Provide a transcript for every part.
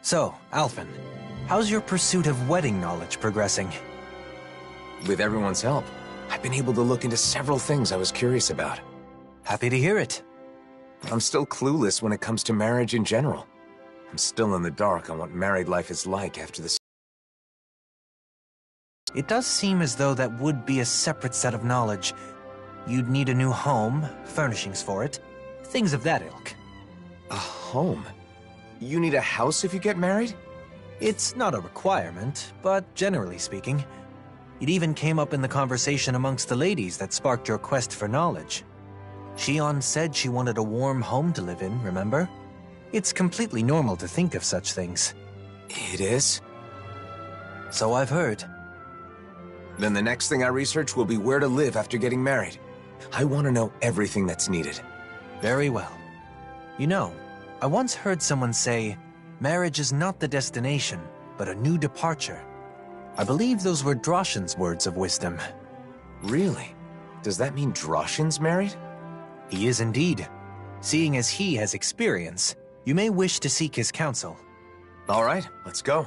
So, Alphen, how's your pursuit of wedding knowledge progressing? With everyone's help, I've been able to look into several things I was curious about. Happy to hear it. I'm still clueless when it comes to marriage in general. I'm still in the dark on what married life is like after this. It does seem as though that would be a separate set of knowledge. You'd need a new home, furnishings for it, things of that ilk. A home? You need a house if you get married? It's not a requirement, but generally speaking. It even came up in the conversation amongst the ladies that sparked your quest for knowledge. Shion said she wanted a warm home to live in, remember? It's completely normal to think of such things. It is? So I've heard. Then the next thing I research will be where to live after getting married. I want to know everything that's needed. Very well. You know, I once heard someone say, marriage is not the destination, but a new departure. I believe those were Droshin's words of wisdom. Really? Does that mean Droshin's married? He is indeed. Seeing as he has experience, you may wish to seek his counsel. All right, let's go.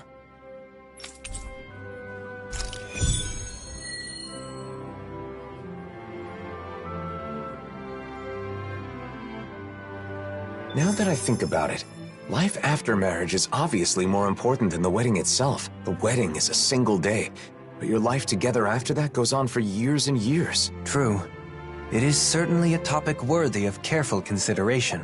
Now that I think about it, life after marriage is obviously more important than the wedding itself. The wedding is a single day, but your life together after that goes on for years and years. True. It is certainly a topic worthy of careful consideration.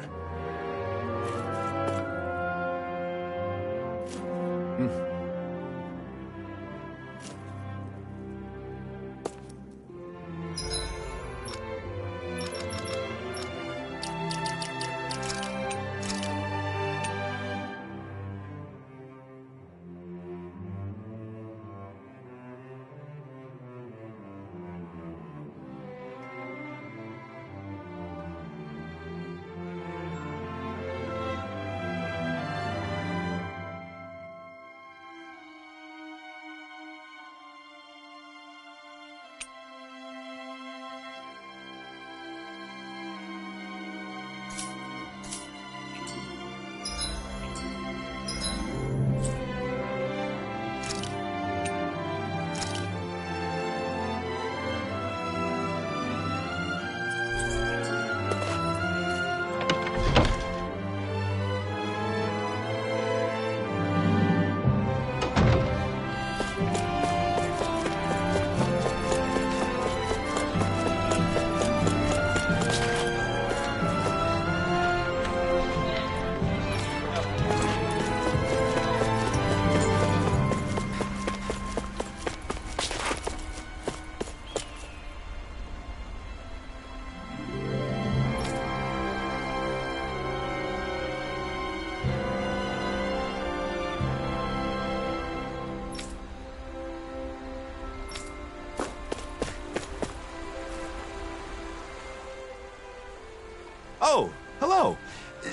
Oh, hello.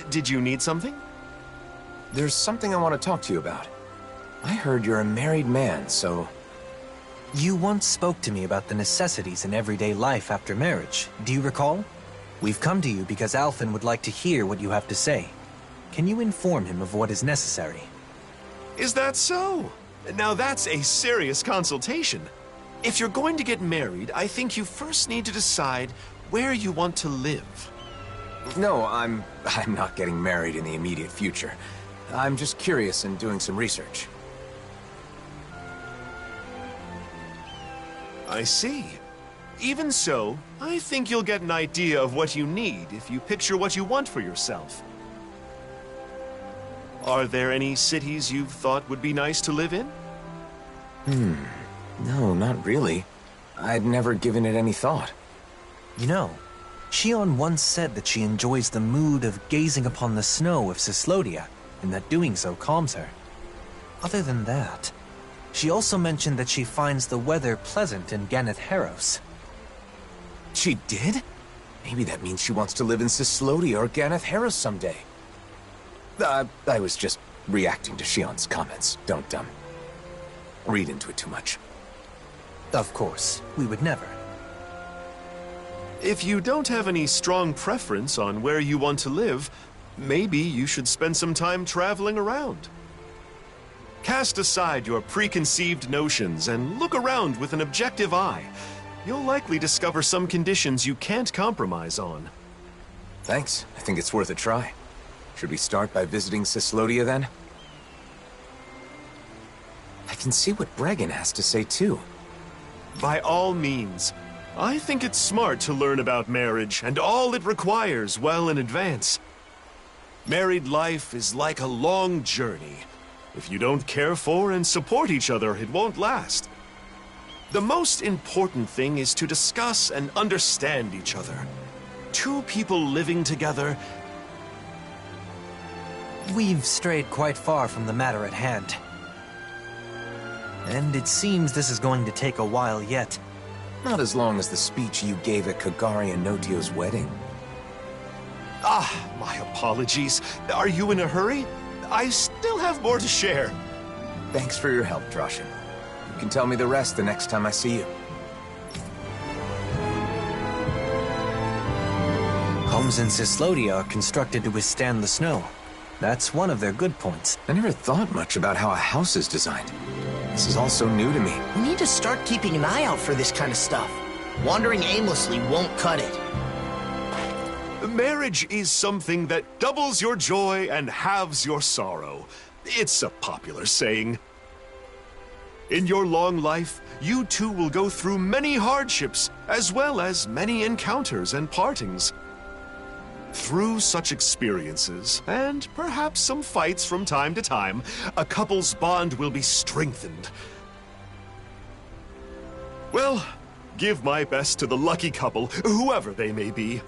Did you need something? There's something I want to talk to you about. I heard you're a married man, so... You once spoke to me about the necessities in everyday life after marriage. Do you recall? We've come to you because Alphen would like to hear what you have to say. Can you inform him of what is necessary? Is that so? Now that's a serious consultation. If you're going to get married, I think you first need to decide where you want to live. No, I'm not getting married in the immediate future. I'm just curious and doing some research. I see. Even so, I think you'll get an idea of what you need if you picture what you want for yourself. Are there any cities you've thought would be nice to live in? No, not really. I'd never given it any thought. You know, Shion once said that she enjoys the mood of gazing upon the snow of Cyslodia, and that doing so calms her. Other than that, she also mentioned that she finds the weather pleasant in Ganath Haros. She did? Maybe that means she wants to live in Cyslodia or Ganath Haros someday. I was just reacting to Shion's comments. Don't, read into it too much. Of course, we would never. If you don't have any strong preference on where you want to live, maybe you should spend some time traveling around. Cast aside your preconceived notions and look around with an objective eye. You'll likely discover some conditions you can't compromise on. Thanks. I think it's worth a try. Should we start by visiting Cyslodia then? I can see what Bregan has to say too. By all means. I think it's smart to learn about marriage and all it requires well in advance. Married life is like a long journey. If you don't care for and support each other, it won't last. The most important thing is to discuss and understand each other. Two people living together. We've strayed quite far from the matter at hand. And it seems this is going to take a while yet. Not as long as the speech you gave at Kagari and Notio's wedding. Ah, my apologies. Are you in a hurry? I still have more to share. Thanks for your help, Droshin. You can tell me the rest the next time I see you. Homes in Cyslodia are constructed to withstand the snow. That's one of their good points. I never thought much about how a house is designed. This is all so new to me. We need to start keeping an eye out for this kind of stuff. Wandering aimlessly won't cut it. Marriage is something that doubles your joy and halves your sorrow. It's a popular saying. In your long life, you too will go through many hardships, as well as many encounters and partings. Through such experiences, and perhaps some fights from time to time, a couple's bond will be strengthened. Well, give my best to the lucky couple, whoever they may be.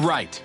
Right.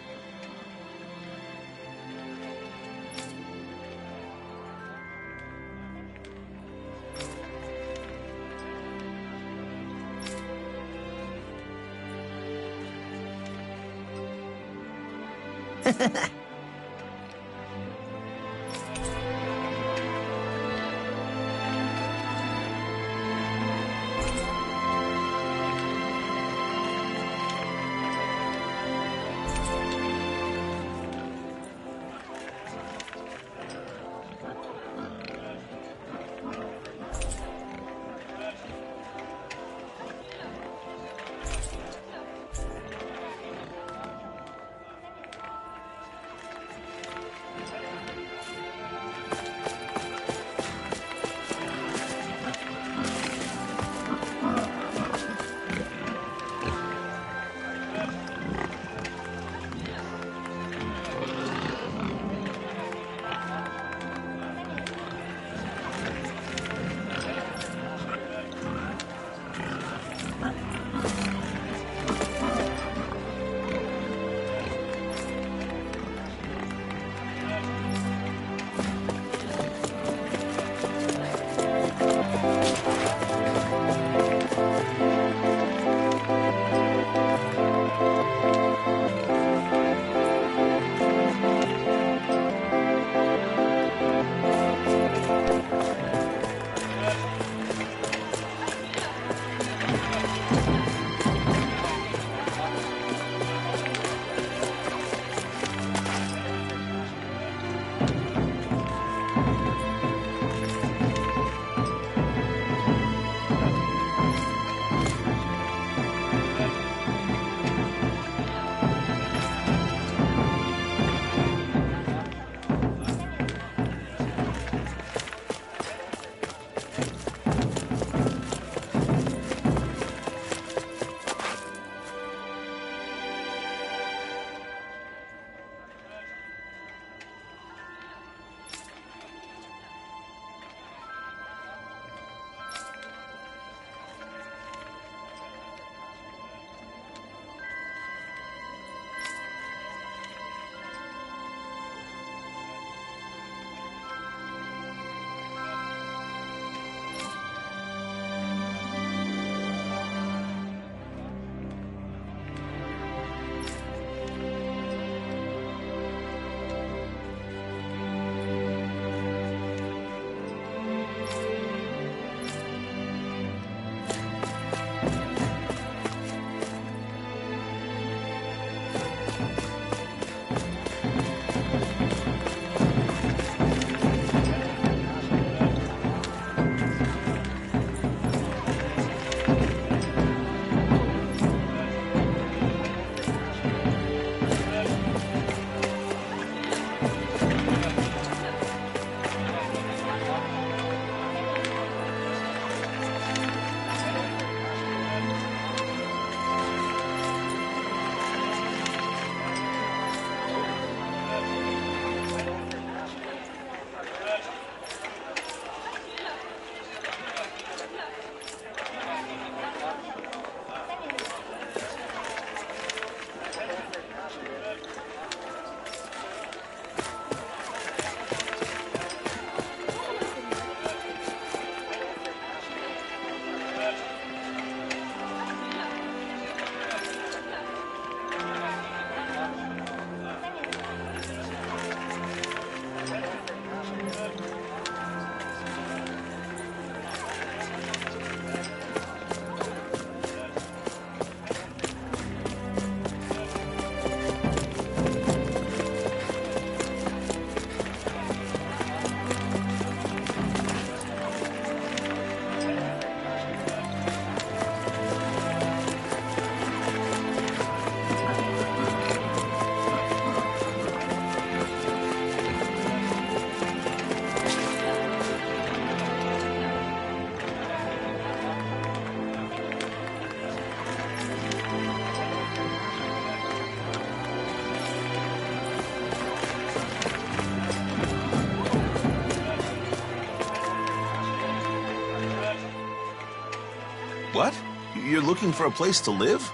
What? You're looking for a place to live?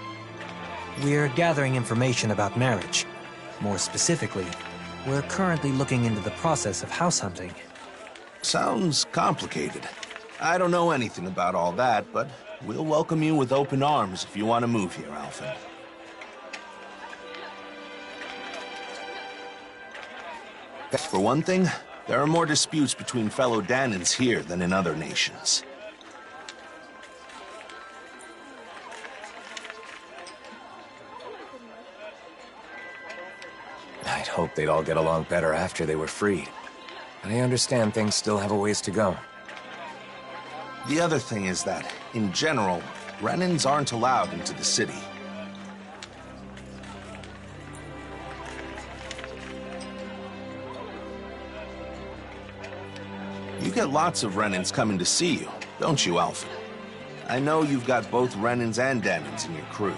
We're gathering information about marriage. More specifically, we're currently looking into the process of house hunting. Sounds complicated. I don't know anything about all that, but we'll welcome you with open arms if you want to move here, Alphen. For one thing, there are more disputes between fellow Dahnans here than in other nations. I'd hoped they'd all get along better after they were freed. But I understand things still have a ways to go. The other thing is that, in general, Renans aren't allowed into the city. You get lots of Renans coming to see you, don't you, Alphen? I know you've got both Renans and Dahnans in your crew.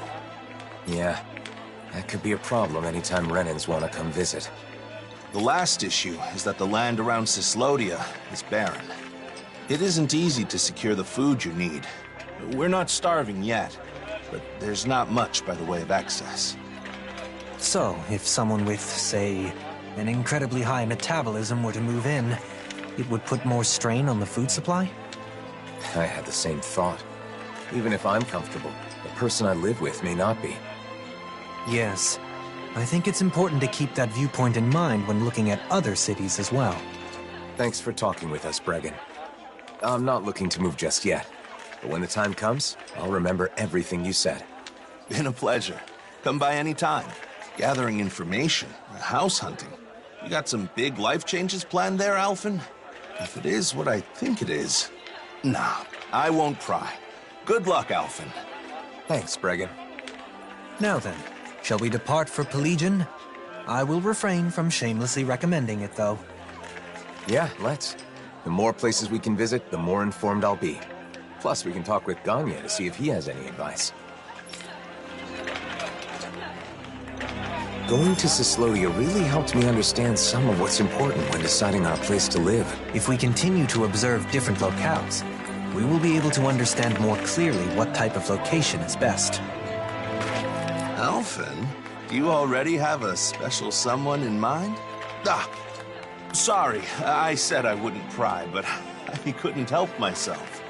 Yeah, that could be a problem anytime Renans want to come visit. The last issue is that the land around Cyslodia is barren. It isn't easy to secure the food you need. We're not starving yet, but there's not much by the way of access. So, if someone with, say, an incredibly high metabolism were to move in, it would put more strain on the food supply? I had the same thought. Even if I'm comfortable, the person I live with may not be. Yes. I think it's important to keep that viewpoint in mind when looking at other cities as well. Thanks for talking with us, Bregan. I'm not looking to move just yet, but when the time comes, I'll remember everything you said. Been a pleasure. Come by any time. Gathering information, house hunting. You got some big life changes planned there, Alphen? If it is what I think it is... Nah, I won't pry. Good luck, Alphen. Thanks, Bregan. Now then, shall we depart for Pelegion? I will refrain from shamelessly recommending it, though. Yeah, let's. The more places we can visit, the more informed I'll be. Plus, we can talk with Ganya to see if he has any advice. Going to Cyslodia really helped me understand some of what's important when deciding on a place to live. If we continue to observe different locales, we will be able to understand more clearly what type of location is best. Alphen, do you already have a special someone in mind? Ah, sorry, I said I wouldn't pry, but I couldn't help myself.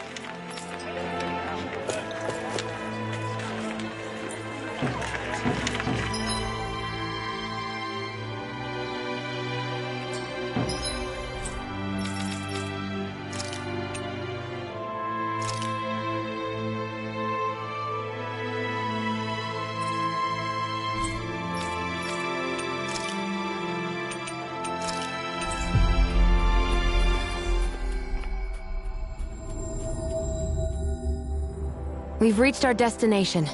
We've reached our destination.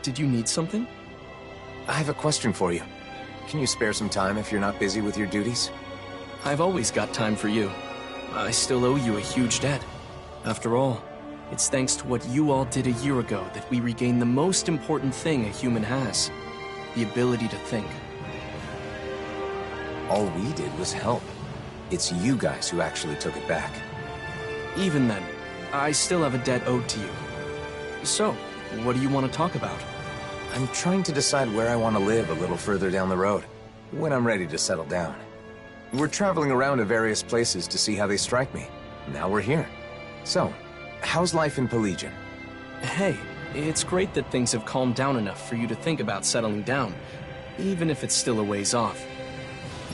Did you need something? I have a question for you. Can you spare some time if you're not busy with your duties? I've always got time for you. I still owe you a huge debt. After all, it's thanks to what you all did a year ago that we regained the most important thing a human has. The ability to think. All we did was help. It's you guys who actually took it back. Even then, I still have a debt owed to you. So, what do you want to talk about? I'm trying to decide where I want to live a little further down the road, when I'm ready to settle down. We're traveling around to various places to see how they strike me. Now we're here. So, how's life in Pelegion? Hey, it's great that things have calmed down enough for you to think about settling down, even if it's still a ways off.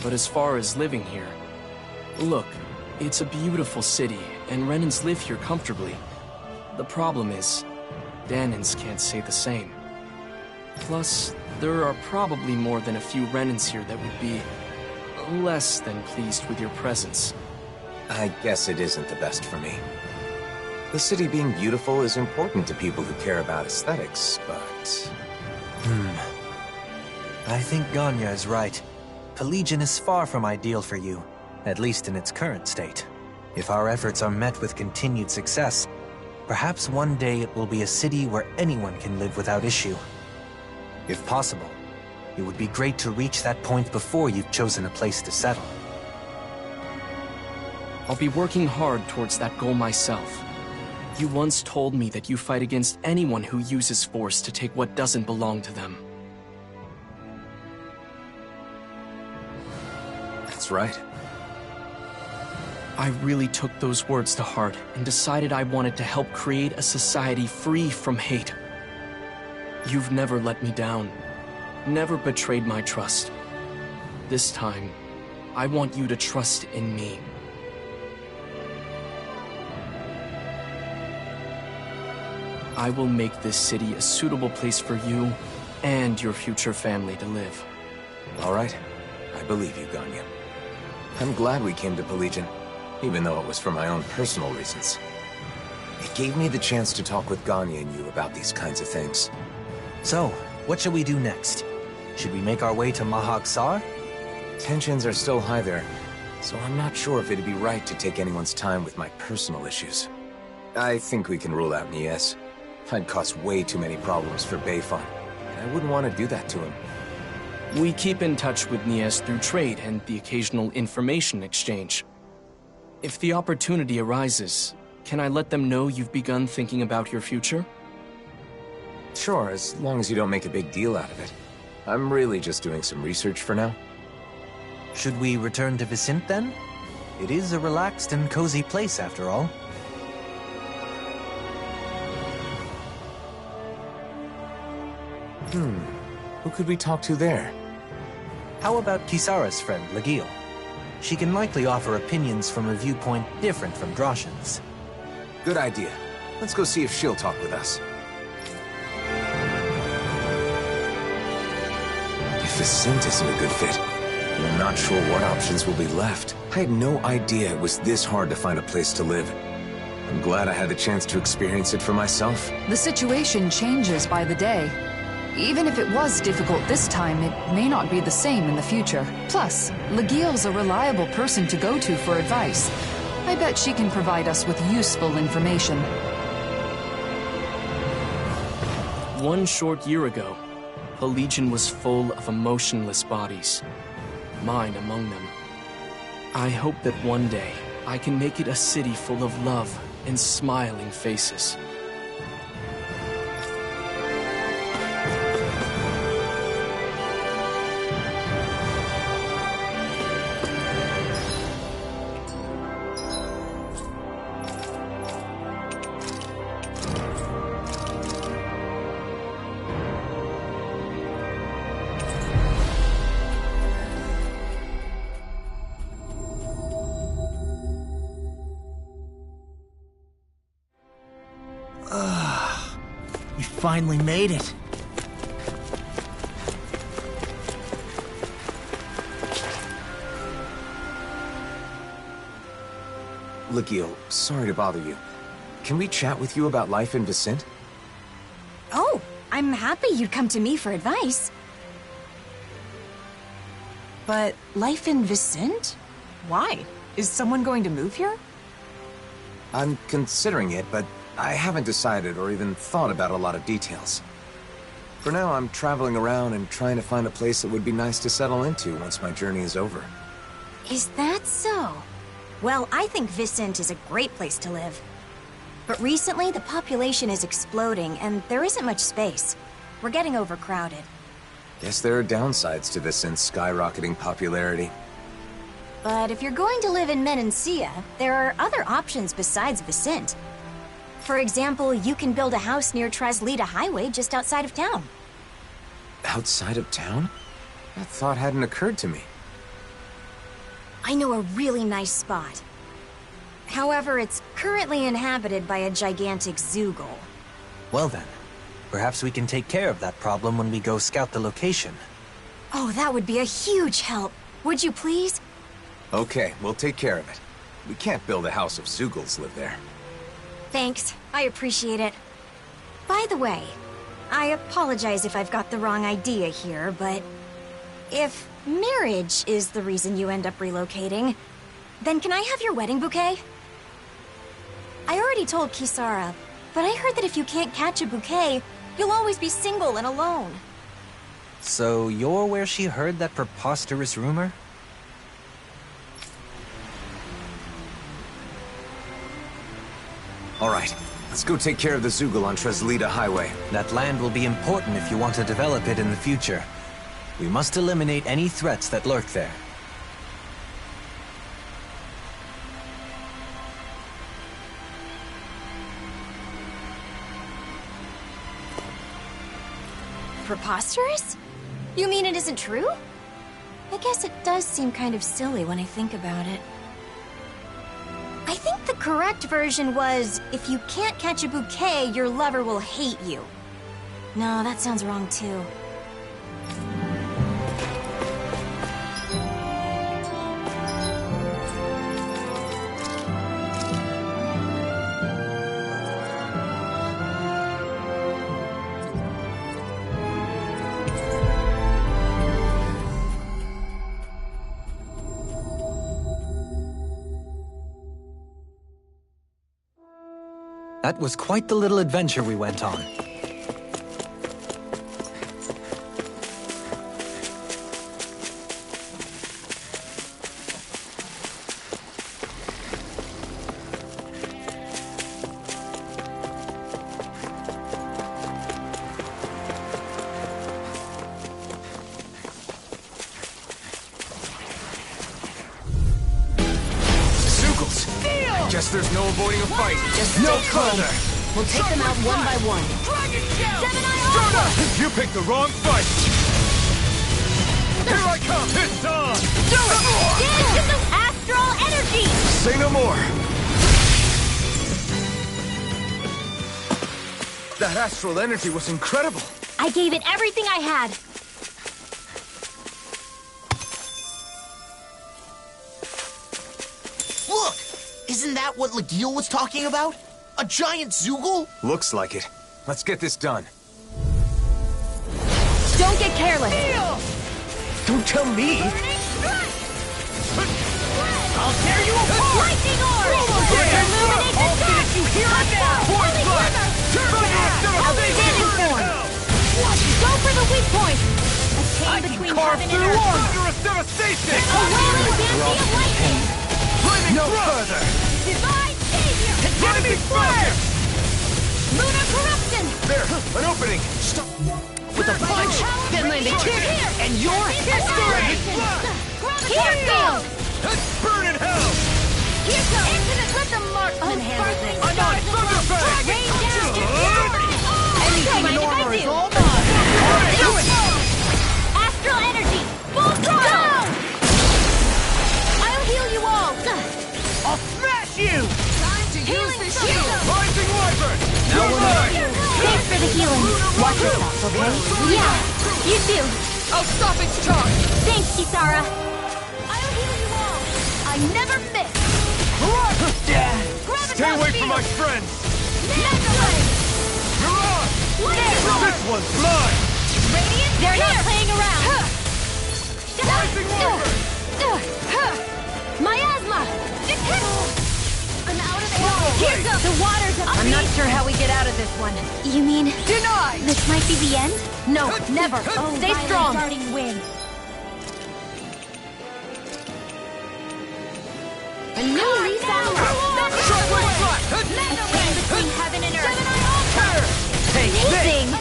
But as far as living here, look, it's a beautiful city, and Renans live here comfortably. The problem is, Dahnans can't say the same. Plus, there are probably more than a few Renans here that would be less than pleased with your presence. I guess it isn't the best for me. The city being beautiful is important to people who care about aesthetics, but... I think Ganya is right. Pelegion is far from ideal for you, at least in its current state. If our efforts are met with continued success, perhaps one day it will be a city where anyone can live without issue. If possible, It would be great to reach that point before you've chosen a place to settle. I'll be working hard towards that goal myself. You once told me that you fight against anyone who uses force to take what doesn't belong to them. That's right. I really took those words to heart and decided I wanted to help create a society free from hate. You've never let me down, never betrayed my trust. This time, I want you to trust in me. I will make this city a suitable place for you and your future family to live. All right. I believe you, Ganya. I'm glad we came to Pelegion, even though it was for my own personal reasons. It gave me the chance to talk with Ganya and you about these kinds of things. So, what shall we do next? Should we make our way to Mahag Saar? Tensions are still high there, so I'm not sure if it'd be right to take anyone's time with my personal issues. I think we can rule out Nies. I'd cause way too many problems for Beifong, and I wouldn't want to do that to him. We keep in touch with Nies through trade and the occasional information exchange. If the opportunity arises, can I let them know you've begun thinking about your future? Sure, as long as you don't make a big deal out of it. I'm really just doing some research for now. Should we return to Vicente then? It is a relaxed and cozy place after all. Who could we talk to there? How about Kisara's friend, Legil? She can likely offer opinions from a viewpoint different from Droshin's. Good idea. Let's go see if she'll talk with us. If Vicente isn't a good fit, I'm not sure what options will be left. I had no idea it was this hard to find a place to live. I'm glad I had the chance to experience it for myself. The situation changes by the day. Even if it was difficult this time, it may not be the same in the future. Plus, Legil's a reliable person to go to for advice. I bet she can provide us with useful information. One short year ago, Pelegion was full of emotionless bodies, mine among them. I hope that one day I can make it a city full of love and smiling faces. You finally made it. Legil, sorry to bother you. Can we chat with you about life in Vicente? Oh, I'm happy you'd come to me for advice. But life in Vicente? Why? Is someone going to move here? I'm considering it, but I haven't decided or even thought about a lot of details. For now, I'm traveling around and trying to find a place that would be nice to settle into once my journey is over. Is that so? Well, I think Vicente is a great place to live. But recently, the population is exploding, and there isn't much space. We're getting overcrowded. Guess there are downsides to Vicente's skyrocketing popularity. But if you're going to live in Menancia, there are other options besides Vicente. For example, you can build a house near Traslita Highway just outside of town. Outside of town? That thought hadn't occurred to me. I know a really nice spot. However, it's currently inhabited by a gigantic Zoogle. Well then, perhaps we can take care of that problem when we go scout the location. Oh, that would be a huge help. Would you please? Okay, we'll take care of it. We can't build a house if Zoogles live there. Thanks. I appreciate it. By the way, I apologize if I've got the wrong idea here, but if marriage is the reason you end up relocating, then can I have your wedding bouquet? I already told Kisara, but I heard that if you can't catch a bouquet, you'll always be single and alone. So you're where she heard that preposterous rumor? All right, let's go take care of the Zoogle on Treslita Highway. That land will be important if you want to develop it in the future. We must eliminate any threats that lurk there. Preposterous? You mean it isn't true? I guess it does seem kind of silly when I think about it. I think the correct version was, if you can't catch a bouquet, your lover will hate you. No, that sounds wrong too. That was quite the little adventure we went on. Guess there's no avoiding a fight. Just no further. We'll take them out one by one. You picked the wrong fight! Here I come! It's on! Do it! Get into the astral energy! Say no more! That astral energy was incredible. I gave it everything I had. Look! Isn't that what Lagiel was talking about? A giant Zoogle? Looks like it. Let's get this done. Don't get careless. Don't tell me! I'll tear you apart! Lightning orb! Illuminate the dark! You hear it now! Holy Glimmer! Outstanding form! Go for the weak point! A chain between heaven and earth! Thunderous devastation! A wailing fancy of lightning! No further! Divine savior! Enemy fire! Lunar corruption! There! An opening! Stop! With a punch, then land a kick, and you're history! Here goes! Burn in hell! Here goes! Into the let the marksman handle this! I'm on Thunderfang! Rain down! Anything in order is all mine! Do it! Astral energy! Full throttle! I'll heal you all! I'll smash you! Time to use this shield! Rising Wyvern! Now we're mine! Thanks for the healing. Watch yourself, okay? Yeah, you too. I'll stop its charge! Thanks, Kisara. I'll heal you all. I never miss. Stay away from my friends! Megawave! You're on! This one's mine! Radiant, they're not playing around. Rising Wyvern! Miasma! I'm out of air. Here goes the waters of I'm not sure how we get out of this one. You mean Denied! this might be the end? No, never. Oh, Stay violent strong. darting wind. A new lease on life. Chain between heaven and earth. Amazing!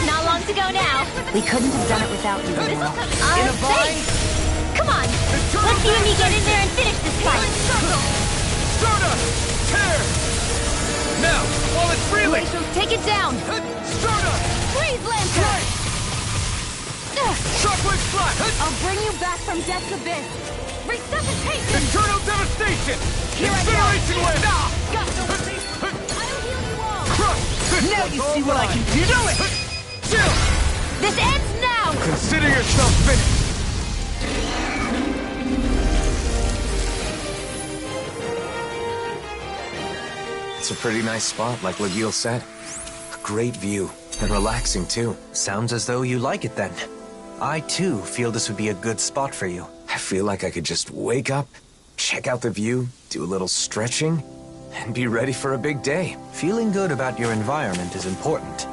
Not long to go now. We couldn't have done it without you, Luna. Thanks. Come on, let's see when you get in there and finish this fight. Stardust! Tear! Now, while it's reeling! Glacios, take it down. Stardust! Freeze Lancer! Shockwave Flash! I'll bring you back from death's abyss. Resuscitation! Eternal Devastation! Here I go. Incineration Wave! Got no relief. I'll heal you all. Crush! This Now one's you all see what I mine. can do! Chill! This ends now! Consider yourself finished! It's a pretty nice spot, like Lagiel said. A great view, and relaxing too. Sounds as though you like it then. I too feel this would be a good spot for you. I feel like I could just wake up, check out the view, do a little stretching, and be ready for a big day. Feeling good about your environment is important.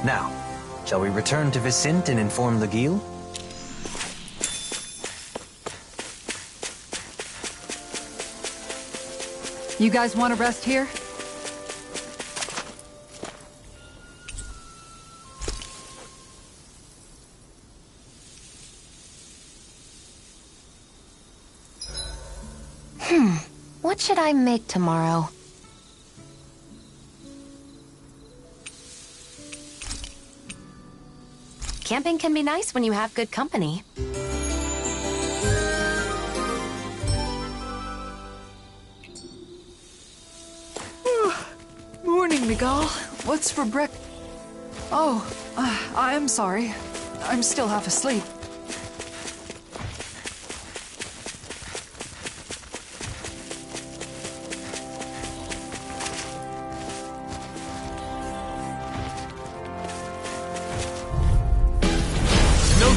Now, Shall we return to Vicente and inform Legil? You guys want to rest here? What should I make tomorrow? Camping can be nice when you have good company. Morning, Miguel. What's for break? Oh, I'm sorry. I'm still half asleep.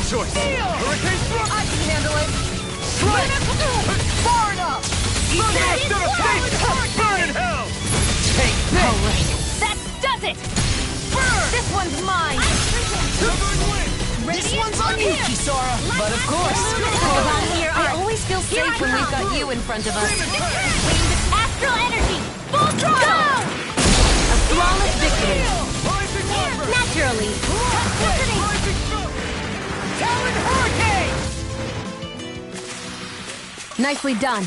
Choice. Hurricane Thrust! I can handle it! Strike! Far enough! Burn in hell! Take this! Alright, that does it! Burn! This one's mine! This one's on you, Kisara! But of course! Hold on here, I always feel safe when we've got you in front of us. Astral energy! Full throttle! A flawless victory! Naturally! Talon Hurricane! Nicely done.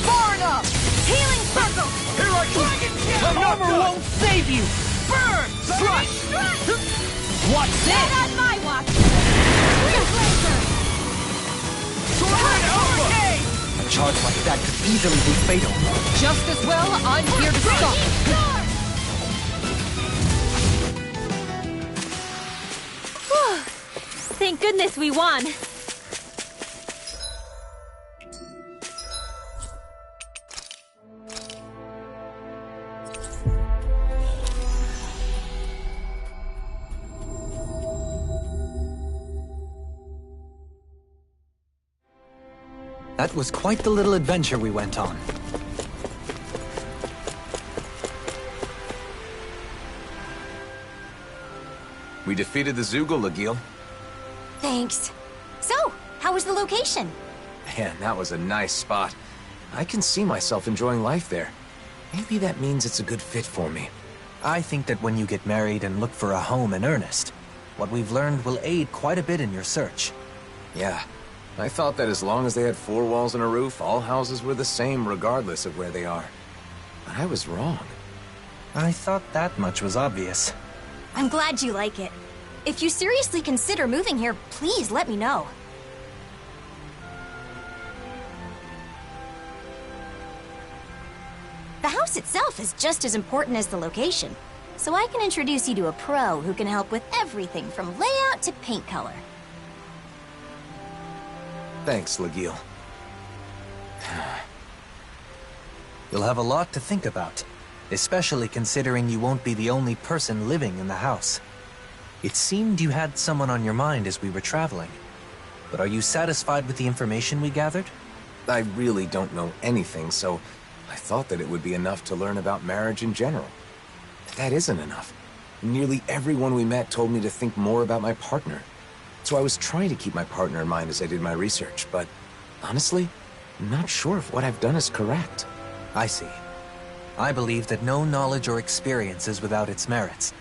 Far enough! Healing circle! Here I come! Armor won't save you! Burn! Crush! Watch Not this! on my watch! A charge like that could easily be fatal. Just as well, I'm here to stop. Thank goodness we won. That was quite the little adventure we went on. We defeated the Zoogle, Legil. Thanks. So, how was the location? Man, that was a nice spot. I can see myself enjoying life there. Maybe that means it's a good fit for me. I think that when you get married and look for a home in earnest, what we've learned will aid quite a bit in your search. Yeah. I thought that as long as they had 4 walls and a roof, all houses were the same regardless of where they are. But I was wrong. I thought that much was obvious. I'm glad you like it. If you seriously consider moving here, please let me know. The house itself is just as important as the location, so I can introduce you to a pro who can help with everything from layout to paint color. Thanks, Legil. You'll have a lot to think about, especially considering you won't be the only person living in the house. It seemed you had someone on your mind as we were traveling. But are you satisfied with the information we gathered? I really don't know anything, so I thought that it would be enough to learn about marriage in general. But that isn't enough. Nearly everyone we met told me to think more about my partner. So I was trying to keep my partner in mind as I did my research, but honestly, I'm not sure if what I've done is correct. I see. I believe that no knowledge or experience is without its merits.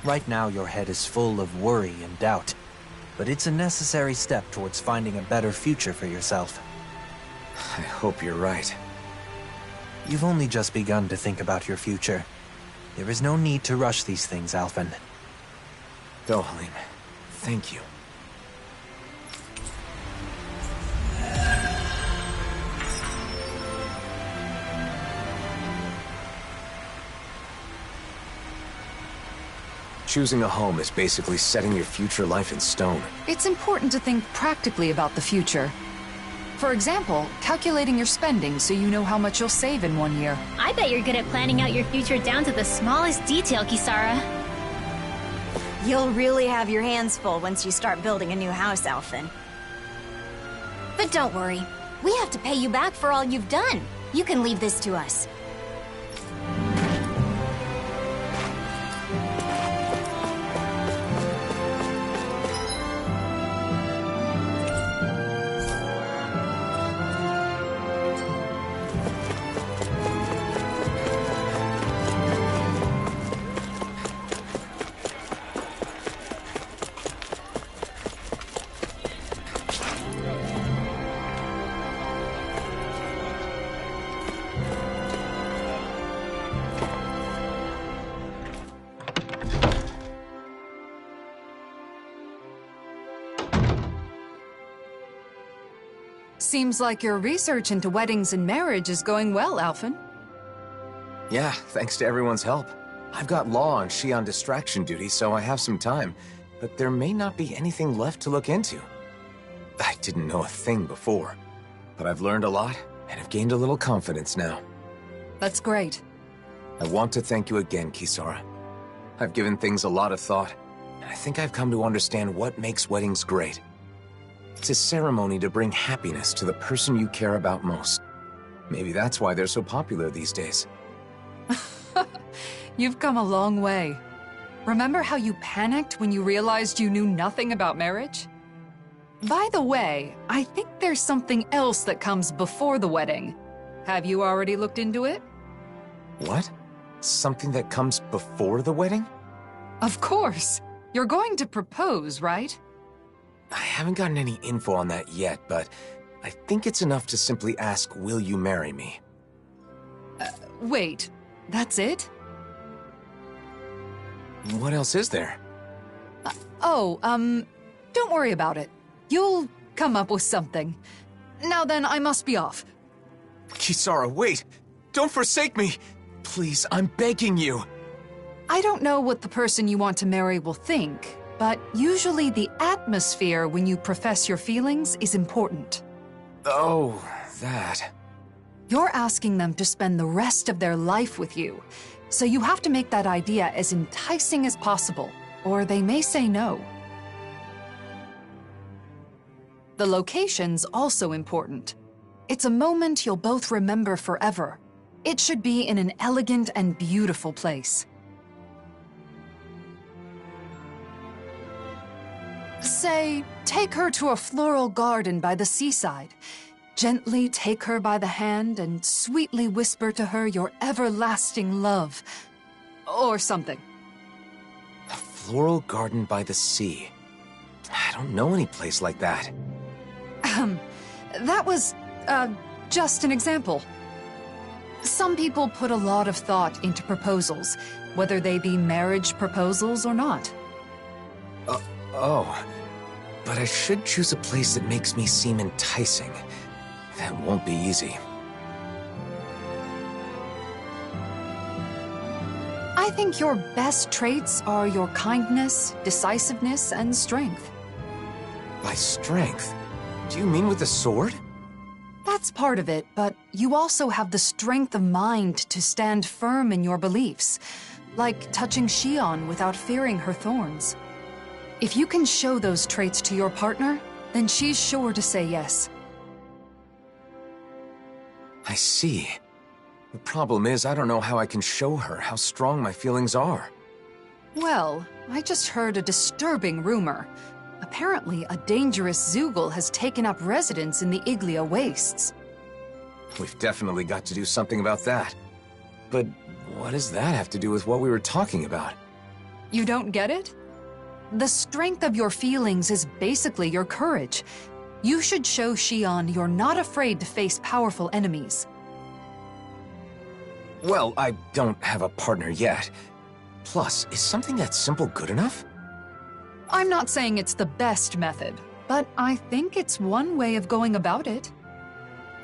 Right now, your head is full of worry and doubt, but it's a necessary step towards finding a better future for yourself. I hope you're right. You've only just begun to think about your future. There is no need to rush these things, Alphen. Go, Halim. Thank you. Choosing a home is basically setting your future life in stone. It's important to think practically about the future. For example, calculating your spending so you know how much you'll save in 1 year. I bet you're good at planning out your future down to the smallest detail, Kisara. You'll really have your hands full once you start building a new house, Alphen. But don't worry. We have to pay you back for all you've done. You can leave this to us. Seems like your research into weddings and marriage is going well, Alphen. Yeah, thanks to everyone's help. I've got Law and she on distraction duty, so I have some time. But there may not be anything left to look into. I didn't know a thing before. But I've learned a lot, and have gained a little confidence now. That's great. I want to thank you again, Kisara. I've given things a lot of thought, and I think I've come to understand what makes weddings great. It's a ceremony to bring happiness to the person you care about most. Maybe that's why they're so popular these days. You've come a long way. Remember how you panicked when you realized you knew nothing about marriage? By the way, I think there's something else that comes before the wedding. Have you already looked into it? What? Something that comes before the wedding? Of course. You're going to propose, right? I haven't gotten any info on that yet, but I think it's enough to simply ask, will you marry me? Wait, that's it? What else is there? Don't worry about it. You'll come up with something. Now then, I must be off. Kisara, wait! Don't forsake me! Please, I'm begging you! I don't know what the person you want to marry will think, but usually the atmosphere when you profess your feelings is important. Oh, that. You're asking them to spend the rest of their life with you, so you have to make that idea as enticing as possible, or they may say no. The location's also important. It's a moment you'll both remember forever. It should be in an elegant and beautiful place. Say, take her to a floral garden by the seaside. Gently take her by the hand and sweetly whisper to her your everlasting love. Or something. A floral garden by the sea. I don't know any place like that. That was, just an example. Some people put a lot of thought into proposals, whether they be marriage proposals or not. But I should choose a place that makes me seem enticing. That won't be easy. I think your best traits are your kindness, decisiveness, and strength. By strength? Do you mean with the sword? That's part of it, but you also have the strength of mind to stand firm in your beliefs, like touching Shion without fearing her thorns. If you can show those traits to your partner, then she's sure to say yes. I see. The problem is I don't know how I can show her how strong my feelings are. Well, I just heard a disturbing rumor. Apparently, a dangerous Zeugl has taken up residence in the Iglia Wastes. We've definitely got to do something about that. But what does that have to do with what we were talking about? You don't get it? The strength of your feelings is basically your courage. You should show Shion you're not afraid to face powerful enemies. Well, I don't have a partner yet. Plus, is something that simple good enough? I'm not saying it's the best method, but I think it's one way of going about it.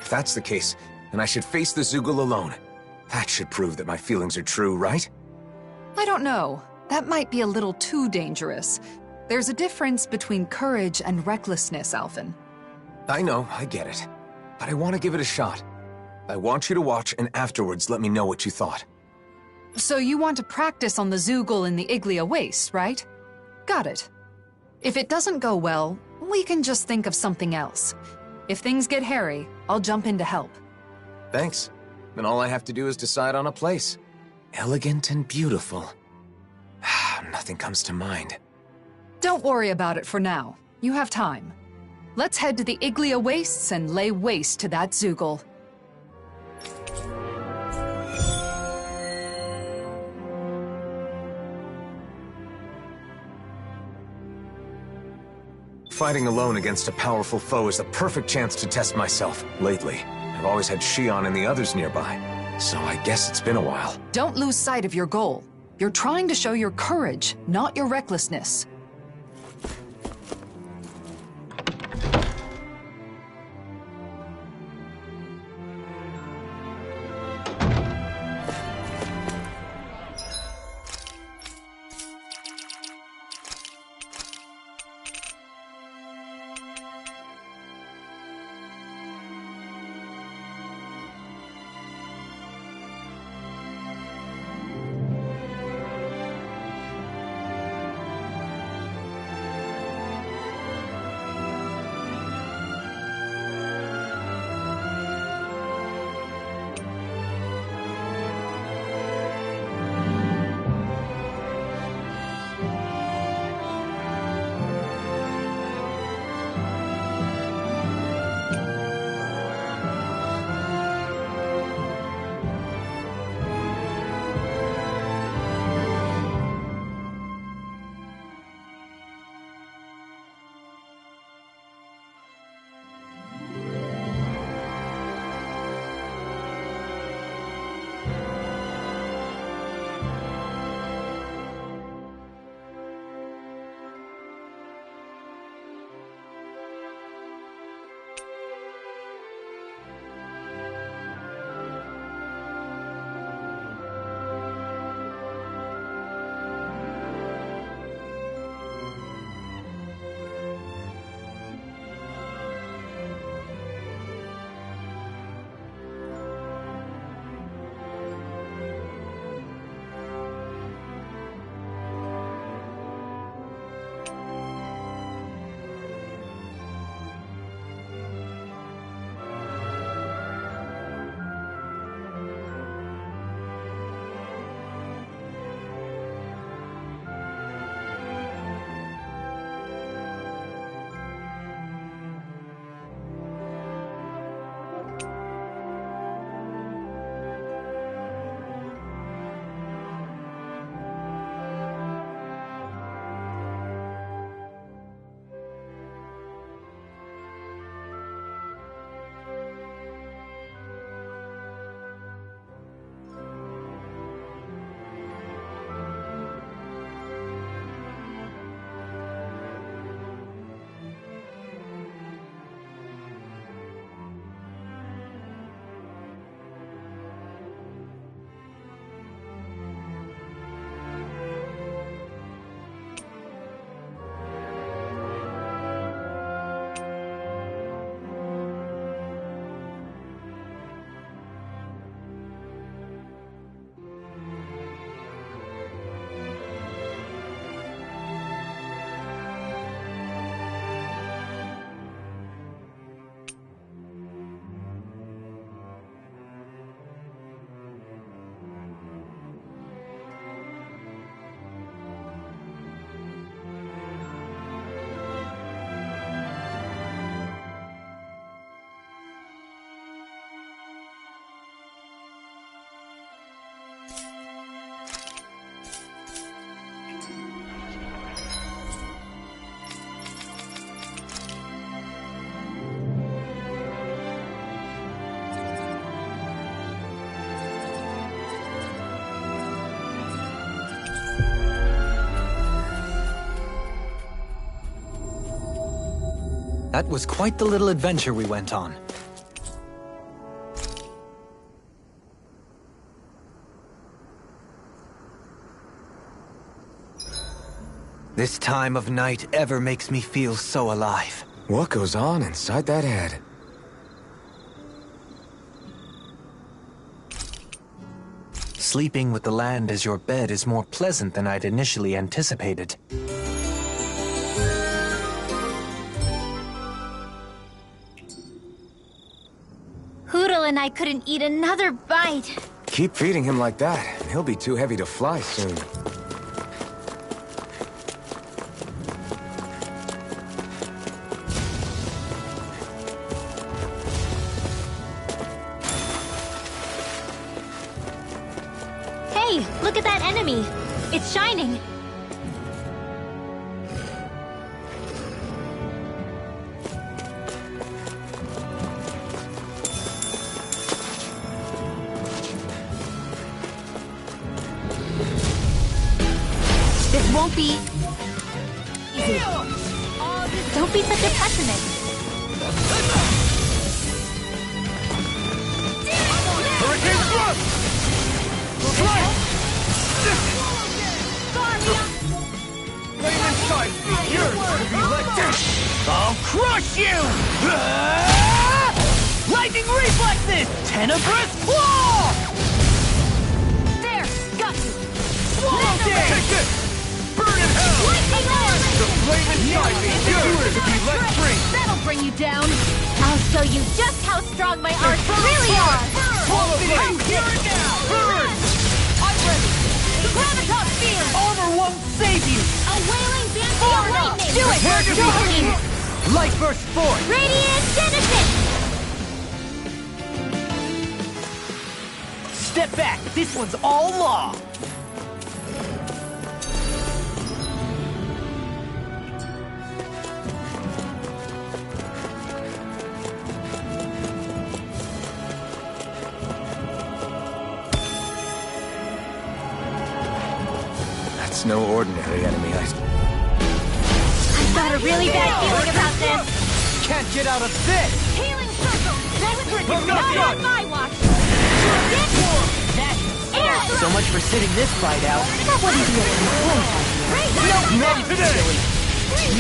If that's the case, then I should face the Zeugl alone. That should prove that my feelings are true, right? I don't know. That might be a little too dangerous. There's a difference between courage and recklessness, Alphen. I know, I get it. But I want to give it a shot. I want you to watch and afterwards let me know what you thought. So you want to practice on the Zeugl in the Iglia Waste, right? Got it. If it doesn't go well, we can just think of something else. If things get hairy, I'll jump in to help. Thanks. Then all I have to do is decide on a place. Elegant and beautiful. Nothing comes to mind. Don't worry about it for now. You have time. Let's head to the Iglia Wastes and lay waste to that Zoogle. Fighting alone against a powerful foe is the perfect chance to test myself. Lately, I've always had Shion and the others nearby, so I guess it's been a while. Don't lose sight of your goal. You're trying to show your courage, not your recklessness. That was quite the little adventure we went on. This time of night ever makes me feel so alive. What goes on inside that head? Sleeping with the land as your bed is more pleasant than I'd initially anticipated. Hootle and I couldn't eat another bite. Keep feeding him like that, and he'll be too heavy to fly soon. Hey, look at that enemy. It's shining. This won't be easy. Don't be such a pessimist. Hurricane thrust! Flame inside me, yours to be let down! I'll crush you! Lightning reflexes! Tenebrous claw! There, got you. Swallow Take dance! this! Burn in hell! Lightning arm! The flame inside me, yours to be let free! That'll bring you down. I'll show you just how strong my arts really are. Swallow I'm blade! here now! Burn! I'm ready! Gravitas Sphere! Armor won't save you! A wailing Banshee lightning! Do it! Prepare to be Joking! Light burst forth! Radiant Genesis! Step back! This one's all law! That's no ordinary enemy. I've got a really bad feeling about this. Can't get out of this! Healing Circle! This trick Well, is not not done. on my watch! Air So much for sitting this fight out. That wouldn't be a complaint. Not today!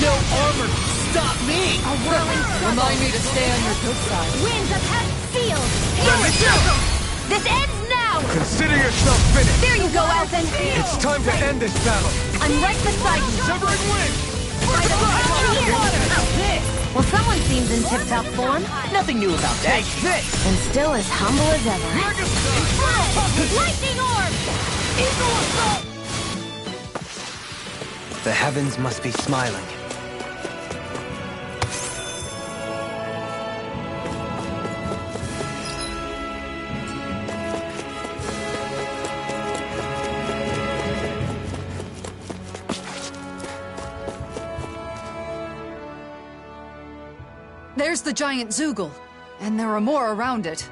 No armor can stop me! A whirling Remind me to stay on your good side. winds of heaven sealed! Let me down! This ends now! Consider yourself finished! There you go, Elfin! It's time to end this battle! I'm right beside you! Severing wind! By the power here! This! Well, someone seems in tip-top form, Nothing new about that. Take this! and still as humble as ever. Lightning Orb! Eagle Assault! The heavens must be smiling. There's the giant Zoogle, and there are more around it.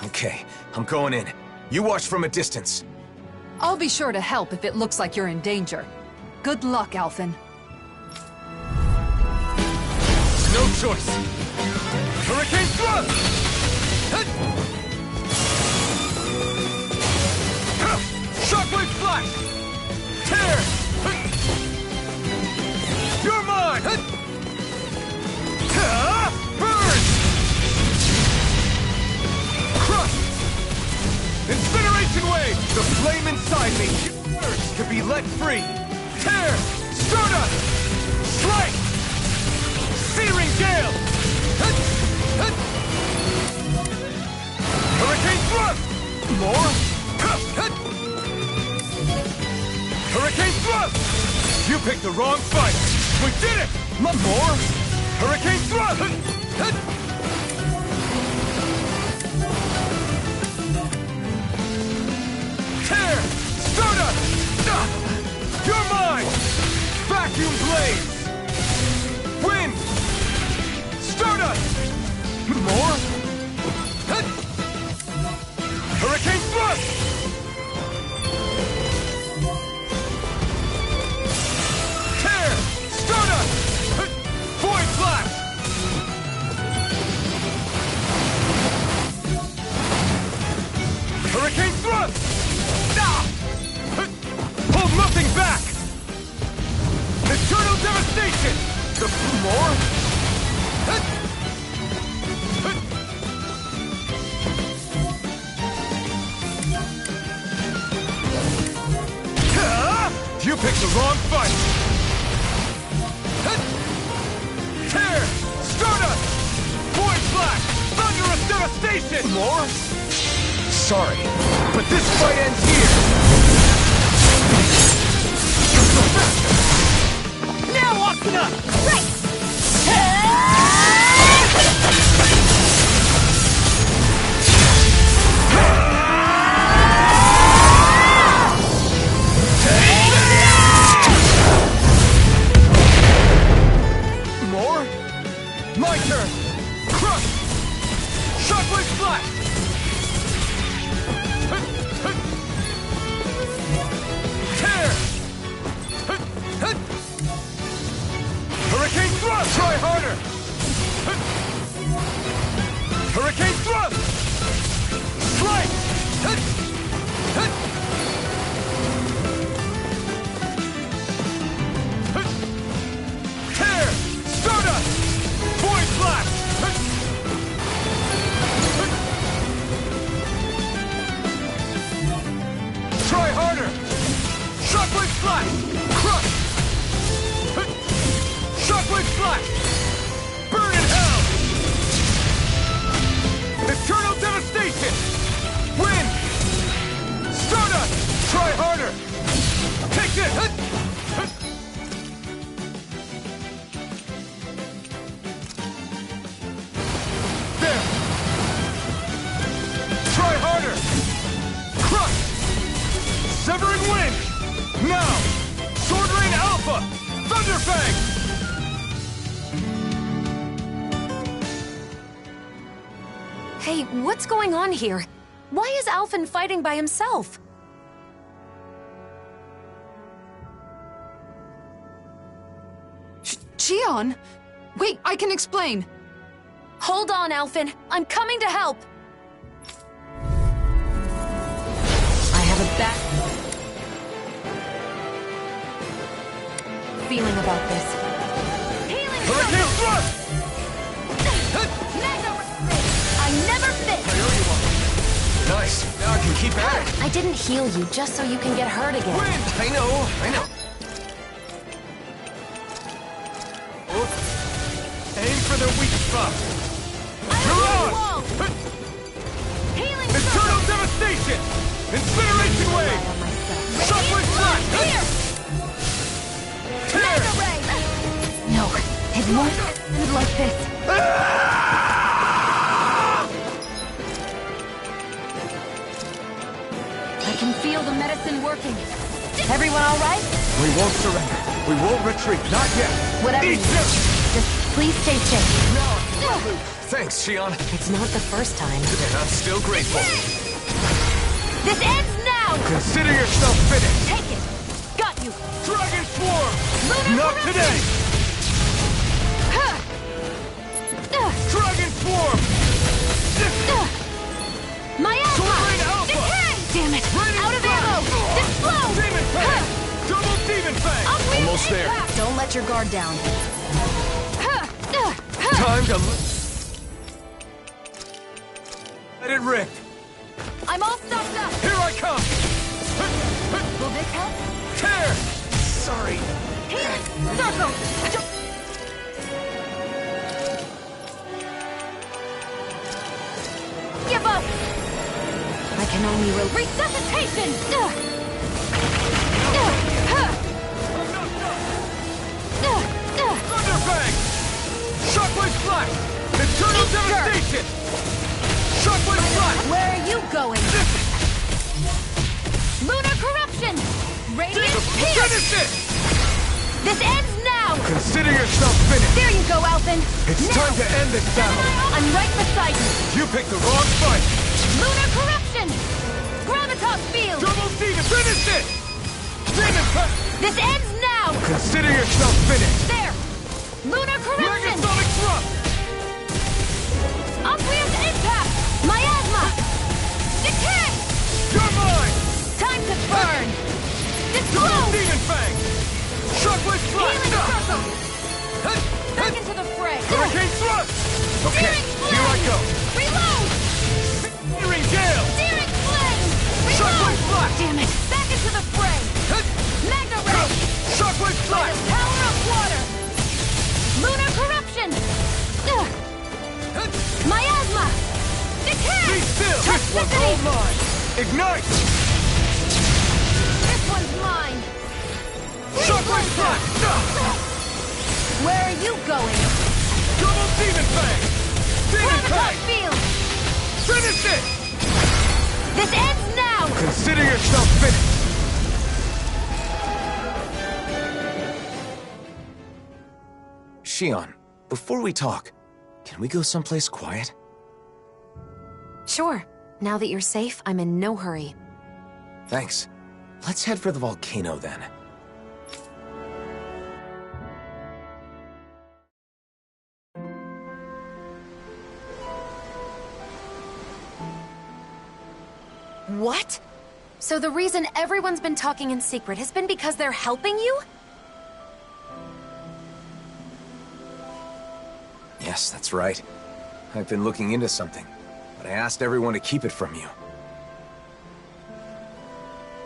Okay, I'm going in. You watch from a distance. I'll be sure to help if it looks like you're in danger. Good luck, Alphen. No choice! Hurricane thrust! Shockwave flash! Tear! You're mine! Burn! Crush! Incineration wave! The flame inside me! Yours to be let free! Tear! Stardust! Strike! Searing gale! Hurricane thrust! More! Hurricane thrust! You picked the wrong fight! We did it! More! Hurricane thrust! Tear! Stardust! You're mine! Vacuum blaze! Wind! Stardust! More? Hurricane thrust! Tear! Stardust! Void flash! Hurricane thrust! Hold nothing back! Eternal devastation! The more? You picked the wrong fight! Tear! Stardust! Void flash! Thunderous devastation! devastation! More? Sorry, but this fight ends here! Now, Asuna! Right! More? My turn! Crush! Shockwave Flash! Tear! Hurricane Thrust! Try harder! Hurricane Thrust! Strike! Tear! Stardust! Void Blast! Try harder! Shockwave Flash! Crush! Shockwave Flash! Burn in hell! Eternal Devastation! Win! Stardust! Try harder! Take this! There! Try harder! Crush! Severing Wind! Now! Sword Rain Alpha! Thunderfang! Hey, what's going on here? Why is Alphen fighting by himself? Xion! Wait, I can explain. Hold on, Alphen. I'm coming to help. I have a bad feeling about this. Healing Hurricane Thrust! I never miss! Nice. Now I can keep at it. I didn't heal you just so you can get hurt again. Win! I know. Aim for the weak spot! Whoa! Healing Eternal Devastation! Incineration Wave! Shockwave Flash! Here! Tear! No, it won't end like this. I can feel the medicine working. Everyone all right? We won't surrender. We won't retreat. Not yet. Whatever you Eat do, this! just please stay safe. Thanks, Xion. It's not the first time. And I'm still grateful. This ends now! Consider yourself finished. Take it! Got you! Dragon Swarm! Lunar Not corruption! today! Dragon Swarm! My Sword alpha! Rain Alpha! Decay! Damn it! Raining Out of Fire! ammo! Explode! Demon Fang! Double Demon Fang! Upreal Almost there. impact! Don't let your guard down. Time to let it rip. I'm all stocked up! Here I come. Will this help? Tear! Sorry. Healing circle! Give up! I can only resuscitation! Thunderfang! Shockwave Flash! Eternal Devastation! Shockwave Flash! Where are you going? Lunar corruption! Radiant pierce! Finish it! This ends now! Consider yourself finished. There you go, Alphen! It's Now. time to end this battle. I'm right beside you! You picked the wrong fight. Lunar corruption! Gravitas field! Double Demon! Finish it! Demon Fang! This ends now! Consider yourself finished. There! Lunar corruption! Megasonic Thrust! Upreal impact! Miasma! Decay! You're mine! Time to burn! Double Explode! Demon Fang! Shockwave Flash! Healing circle! Back into the fray! Hurricane Thrust! Okay, Searing here I flame! go. Reload! Searing Gale! Searing flame! Shockwave Reload! Flash! Damn it! Back into the fray! Magna ray! Shockwave By Flash! the power of water! Lunar corruption! Miasma! This one's all mine! Ignite! This one's mine! Shockwave strike! Where are you going? Double Demon Fang! Demon Gravitas Fang! Field! Finish it! This ends now! Consider yourself finished! Shion, before we talk, can we go someplace quiet? Sure. Now that you're safe, I'm in no hurry. Thanks. Let's head for the volcano then. What? So the reason everyone's been talking in secret has been because they're helping you? Yes, that's right. I've been looking into something, but I asked everyone to keep it from you.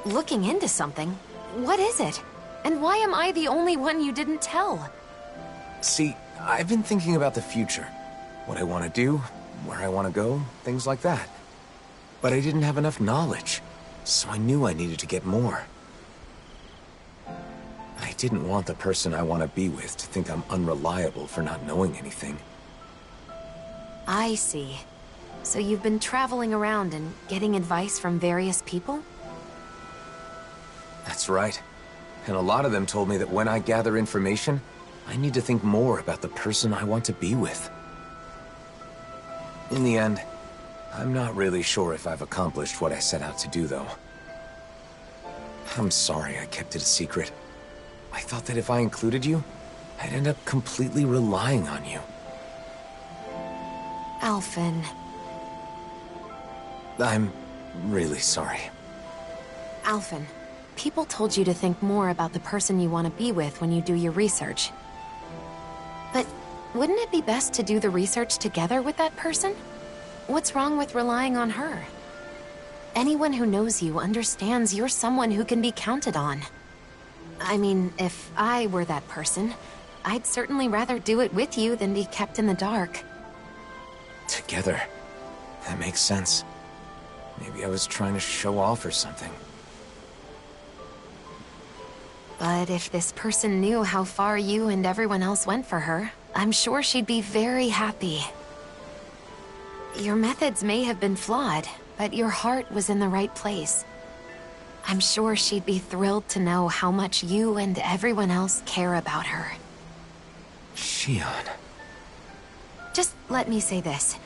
Looking into something? What is it? And why am I the only one you didn't tell? See, I've been thinking about the future. What I want to do, where I want to go, things like that. But I didn't have enough knowledge, so I knew I needed to get more. I didn't want the person I want to be with to think I'm unreliable for not knowing anything. I see. So you've been traveling around and getting advice from various people? That's right. And a lot of them told me that when I gather information, I need to think more about the person I want to be with. In the end, I'm not really sure if I've accomplished what I set out to do, though. I'm sorry I kept it a secret. I thought that if I included you, I'd end up completely relying on you. Alphen. I'm really sorry. Alphen, people told you to think more about the person you want to be with when you do your research. But wouldn't it be best to do the research together with that person? What's wrong with relying on her? Anyone who knows you understands you're someone who can be counted on. I mean, if I were that person, I'd certainly rather do it with you than be kept in the dark. Together. That makes sense. Maybe I was trying to show off or something. But if this person knew how far you and everyone else went for her, I'm sure she'd be very happy. Your methods may have been flawed, but your heart was in the right place. I'm sure she'd be thrilled to know how much you and everyone else care about her. Shion. Just let me say this.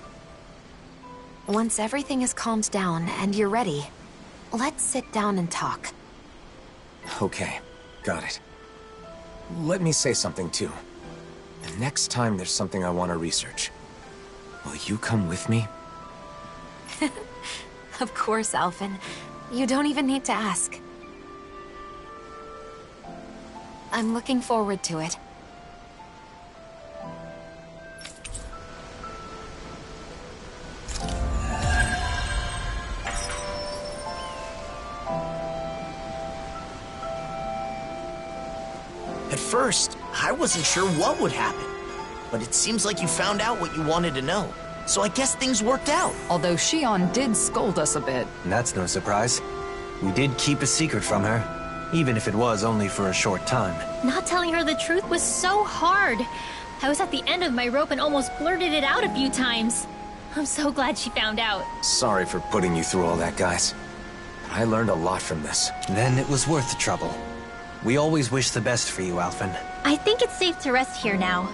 Once everything is calmed down and you're ready, let's sit down and talk. Okay, got it. Let me say something too. The next time there's something I want to research, will you come with me? Of course, Alphen. You don't even need to ask. I'm looking forward to it. At first, I wasn't sure what would happen. But it seems like you found out what you wanted to know. So I guess things worked out. Although Shion did scold us a bit. That's no surprise. We did keep a secret from her, even if it was only for a short time. Not telling her the truth was so hard. I was at the end of my rope and almost blurted it out a few times. I'm so glad she found out. Sorry for putting you through all that, guys. I learned a lot from this. Then it was worth the trouble. We always wish the best for you, Alphen. I think it's safe to rest here now.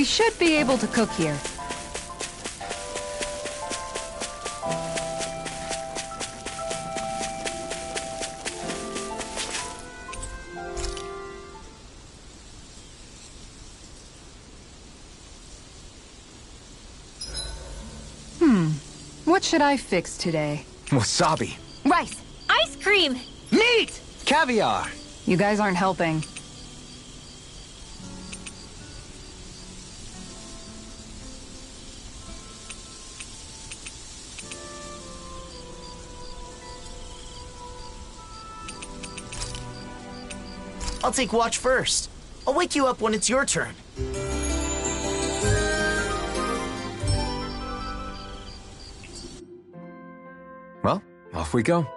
should be able to cook here. What should I fix today? Wasabi. Rice. Ice cream. Meat! Caviar. You guys aren't helping. I'll take watch first. I'll wake you up when it's your turn. Well, off we go.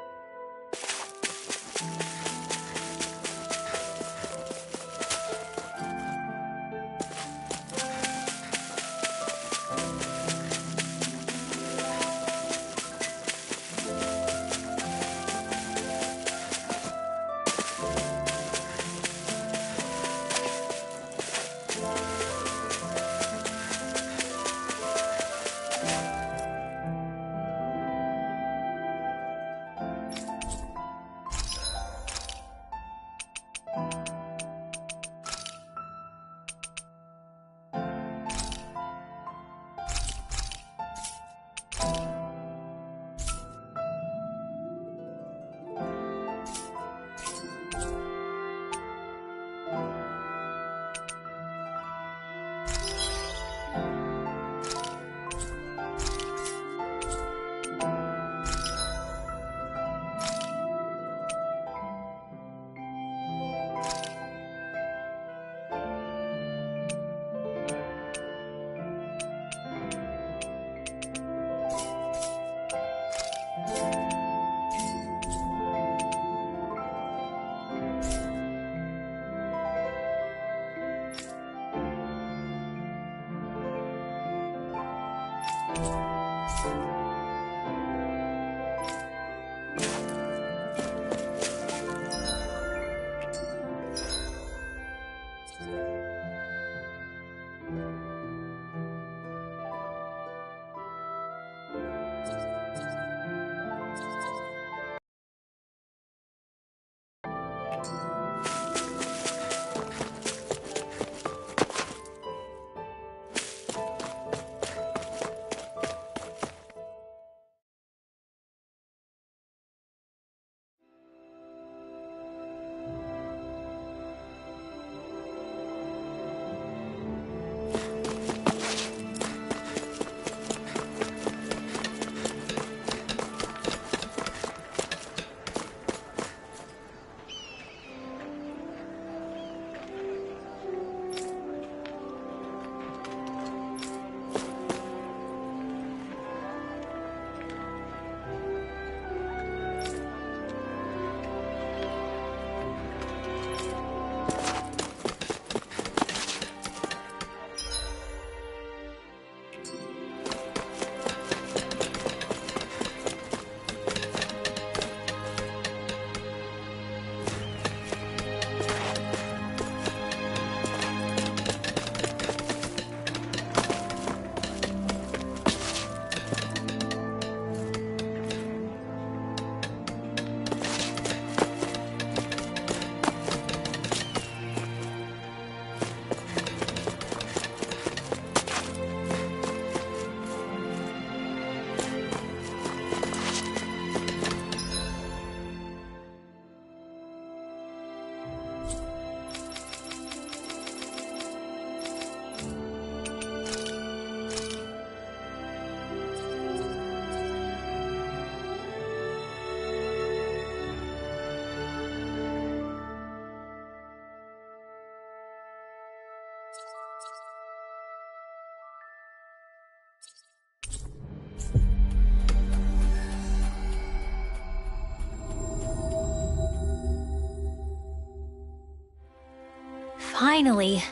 Finally.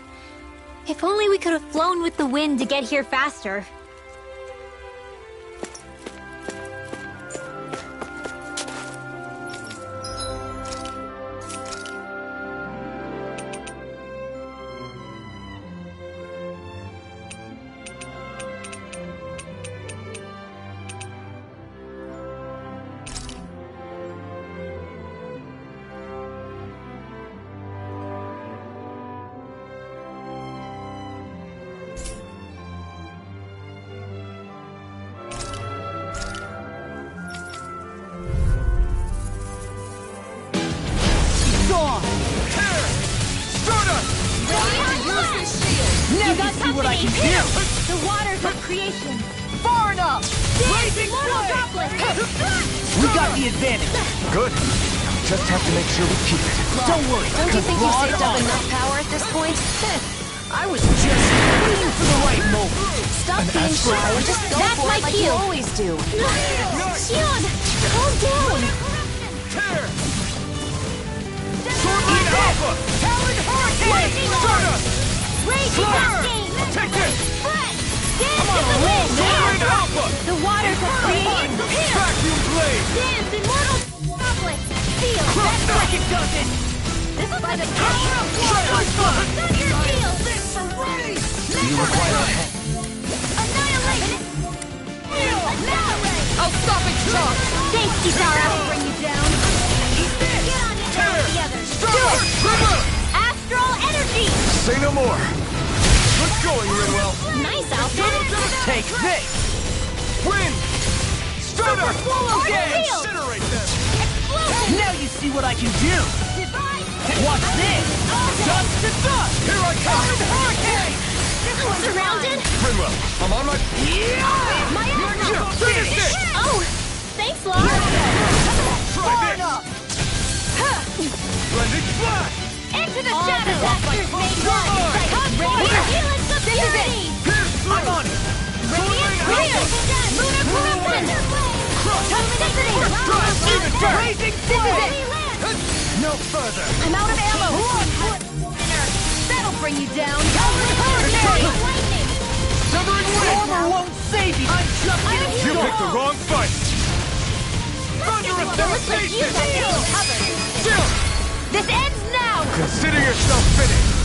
If only we could have flown with the wind to get here faster. I can do! The waters of creation! Far enough! Blazing mortal droplets! We got the advantage! Good. Just have to make sure we keep it. Don't worry, Don't you think you Rod saved up on. enough power at this point? I was just waiting for the right moment! Stop being shy and just go That's for my it like cue. you always do. Shion! Calm down! Turbine Alpha! Talon Hurricane! Stardust! Raging Cascade! Take this! Dance in the wind! Turbine Alpha! The waters of creation! Vacuum Blade! Dance in mortal droplets! Feel Cross that like it does it! This is like a Thunder Slug! Thunder Field! Do you require a hand? Annihilate! Annihilate! I'll stop it, Shock! Thanks, Kisara! Bring you down! Get on in there with the others! River! Astral Energy! Say no more. Good going, Ridwell! Nice, Alfred! Take this! Wind! Super Swallow Dance! Incinerate them! Explosion! Now you see what I can do! Divine! Watch this! Dust to dust! Here I come! Hurricane! I'm surrounded! Grimwell, I'm on my... My armor! Finish it! Oh! Thanks, Lars! Try this! Blended Flash! Into the shadows! Disasters made one! Radiant Helix of Purity! I'm on it! Radiant Wheel! Lunar Corruption! Toxicity! Even Blazing Flame! No further! I'm out of ammo! That'll bring you down! Lightning! Severing Wind! Armor won't save you! I'm just getting You picked the wrong fight! Thunderous It looks like you Devastation! have things covered! Still! This ends now! Consider yourself finished!